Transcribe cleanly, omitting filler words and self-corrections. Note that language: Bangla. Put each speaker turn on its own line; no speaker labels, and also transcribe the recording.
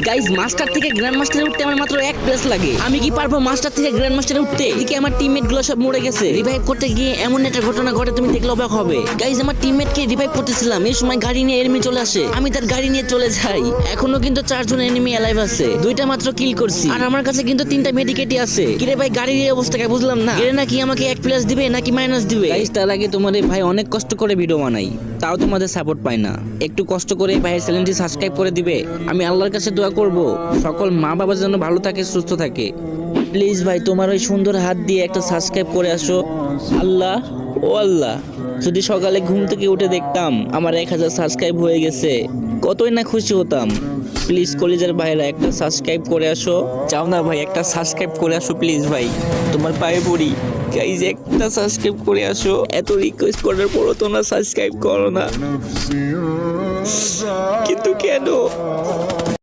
গাইস মাস্টার থেকে গ্র্যান্ড মাস্টারে উঠতে আমার মাত্র 1 প্লেস লাগে। আমি কি পারবো মাস্টার থেকে গ্র্যান্ড মাস্টারে উঠতে? এদিকে আমার টিমমেট গুলো সব মরে গেছে। রিভাইভ করতে গিয়ে এমন একটা ঘটনা ঘটে তুমি দেখলে অবাক হবে। গাইস আমার টিমমেট কে রিভাইভ করতেছিলাম, এই সময় গাড়ি নিয়ে এনিমি চলে আসে। আমি তার গাড়ি নিয়ে চলে যাই। এখনো কিন্তু 4 জন এনিমি অ্যালাইভ আছে। 2টা মাত্র কিল করছি আর আমার কাছে কিন্তু 3টা মেডিকেটই আছে। কিরে ভাই গাড়ির এই অবস্থা কে বুঝলাম না। এর নাকি আমাকে 1 প্লাস দিবে নাকি মাইনাস দিবে? গাইস তার আগে তোমাদের ভাই অনেক কষ্ট করে ভিডিও বানাই, তাও তোমাদের সাপোর্ট পাই না। একটু কষ্ট করে ভাইয়ের চ্যানেলটি সাবস্ক্রাইব করে দিবে। আমি আল্লাহর কাছে দোয়া করব সকল মা বাবা যেন ভালো থাকে, সুস্থ থাকে। প্লিজ ভাই তোমার ওই সুন্দর হাত দিয়ে একটা সাবস্ক্রাইব করে আসো। আল্লাহ ও আল্লাহ, যদি সকালে ঘুম থেকে উঠে দেখতাম আমার 1000 সাবস্ক্রাইব হয়ে গেছে, কতই না খুশি হতাম। প্লিজ কলিজার ভাইরা একটা সাবস্ক্রাইব করে আসো। চাও না ভাই একটা সাবস্ক্রাইব করে আসো প্লিজ ভাই, তোমার পায়ে পড়ি। গাইজ একটা সাবস্ক্রাইব করে আসো। এত রিকোয়েস্ট করার পরও তোমরা সাবস্ক্রাইব করো না, কিন্তু কেন?